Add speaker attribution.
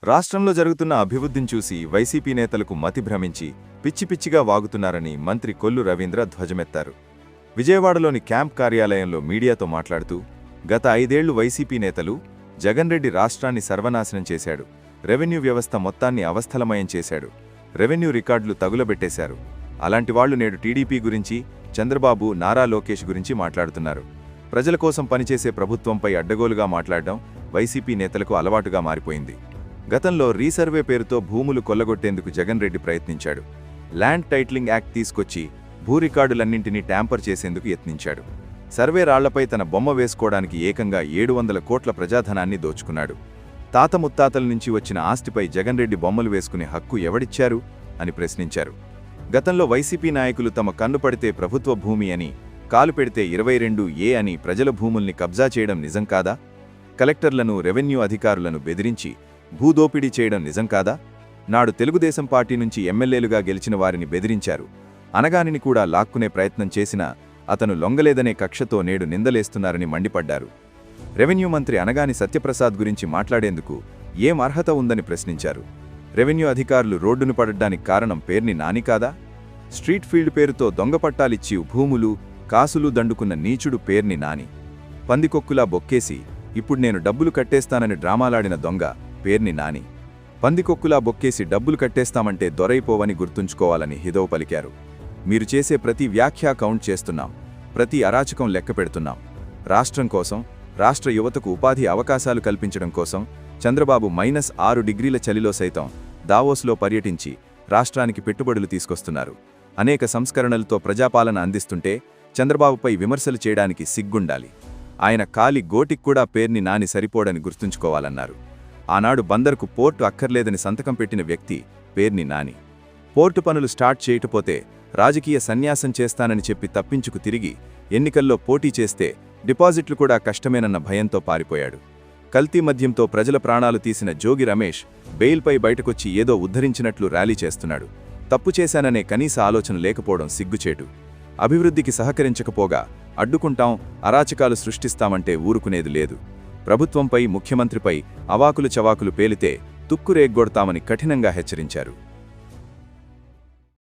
Speaker 1: రాష్ట్రంలో జరుగుతున్న అభివృద్ధిని చూసి వైసీపీ నేతలకు మతి భ్రమించి పిచ్చిపిచ్చిగా వాగుతున్నారని మంత్రి కొల్లు రవీంద్ర ధ్వజమెత్తారు. విజయవాడలోని క్యాంప్ కార్యాలయంలో మీడియాతో మాట్లాడుతూ, గత 5 ఏళ్లు వైసీపీ నేతలు జగన్ రెడ్డి రాష్ట్రాన్ని సర్వనాశనం చేశాడు, రెవెన్యూ వ్యవస్థ మొత్తాన్ని అవస్థలమయం చేశాడు, రెవెన్యూ రికార్డులు తగులబెట్టేశారు. అలాంటి వాళ్లు నేడు టీడీపీ గురించి, చంద్రబాబు, నారా లోకేష్ గురించి మాట్లాడుతున్నారు. ప్రజల కోసం పనిచేసే ప్రభుత్వంపై అడ్డగోలుగా మాట్లాడడం వైసీపీ నేతలకు అలవాటుగా మారిపోయింది. గతంలో రీసర్వే పేరుతో భూములు కొల్లగొట్టేందుకు జగన్ రెడ్డి ప్రయత్నించాడు. ల్యాండ్ టైటిలింగ్ యాక్ట్ తీసుకొచ్చి భూ రికార్డులన్నింటినీ ట్యాంపర్ చేసేందుకు యత్నించాడు. సర్వే రాళ్లపై తన బొమ్మ వేసుకోవడానికి ఏకంగా 700 కోట్ల ప్రజాధనాన్ని దోచుకున్నాడు. తాత ముత్తాతల నుంచి వచ్చిన ఆస్తిపై జగన్ రెడ్డి బొమ్మలు వేసుకునే హక్కు ఎవడిచ్చారు అని ప్రశ్నించారు. గతంలో వైసీపీ నాయకులు తమ కన్ను పడితే ప్రభుత్వ భూమి అని, కాలు పెడితే 22A అని ప్రజల భూముల్ని కబ్జా చేయడం నిజం కాదా? కలెక్టర్లను, రెవెన్యూ అధికారులను బెదిరించి భూదోపిడీ చేయడం నిజం కాదా? నాడు తెలుగుదేశం పార్టీ నుంచి ఎమ్మెల్యేలుగా గెలిచిన వారిని బెదిరించారు. అనగానిని కూడా లాక్కునే ప్రయత్నం చేసినా అతను లొంగలేదనే కక్షతో నేడు నిందలేస్తున్నారని మండిపడ్డారు. రెవెన్యూ మంత్రి అనగాని సత్యప్రసాద్ గురించి మాట్లాడేందుకు ఏం అర్హత ఉందని ప్రశ్నించారు. రెవెన్యూ అధికారులు రోడ్డును పడడానికి కారణం పేర్ని నాని కాదా? స్ట్రీట్ ఫీల్డ్ పేరుతో దొంగపట్టాలిచ్చి భూములు, కాసులు దండుకున్న నీచుడు పేర్ని నాని. పందికొక్కులా బొక్కేసి ఇప్పుడు నేను డబ్బులు కట్టేస్తానని డ్రామాలాడిన దొంగ పేర్ని నాని. పందికొక్కులా బొక్కేసి డబ్బులు కట్టేస్తామంటే దొరైపోవని గుర్తుంచుకోవాలని హితవు పలికారు. మీరు చేసే ప్రతి వ్యాఖ్య కౌంట్ చేస్తున్నాం, ప్రతి అరాచకం లెక్క పెడుతున్నాం. రాష్ట్రం కోసం, రాష్ట్ర యువతకు ఉపాధి అవకాశాలు కల్పించడం కోసం చంద్రబాబు -6 డిగ్రీల చలిలో సైతం దావోస్లో పర్యటించి రాష్ట్రానికి పెట్టుబడులు తీసుకొస్తున్నారు. అనేక సంస్కరణలతో ప్రజాపాలన అందిస్తుంటే చంద్రబాబుపై విమర్శలు చేయడానికి సిగ్గుండాలి. ఆయన కాలి గోటికి కూడా పేర్ని నాని సరిపోడని గుర్తుంచుకోవాలన్నారు. ఆనాడు బందర్కు పోర్టు అక్కర్లేదని సంతకం పెట్టిన వ్యక్తి పేర్ని నాని. పోర్టు పనులు స్టార్ట్ చేయకపోతే రాజకీయ సన్యాసం చేస్తానని చెప్పి తప్పించుకు తిరిగి ఎన్నికల్లో పోటీ చేస్తే డిపాజిట్లు కూడా కష్టమేనన్న భయంతో పారిపోయాడు. కల్తీ మద్యంతో ప్రజల ప్రాణాలు తీసిన జోగి రమేష్ బెయిల్పై బయటకొచ్చి ఏదో ఉద్ధరించినట్లు ర్యాలీ చేస్తున్నాడు. తప్పు చేశాననే కనీస ఆలోచన లేకపోవడం సిగ్గుచేటు. అభివృద్ధికి సహకరించకపోగా అడ్డుకుంటాం, అరాచకాలు సృష్టిస్తామంటే ఊరుకునేది లేదు. ప్రభుత్వంపై, ముఖ్యమంత్రిపై అవాకులు చవాకులు పేలితే తుక్కు రేగ్గొడతామని కఠినంగా హెచ్చరించారు.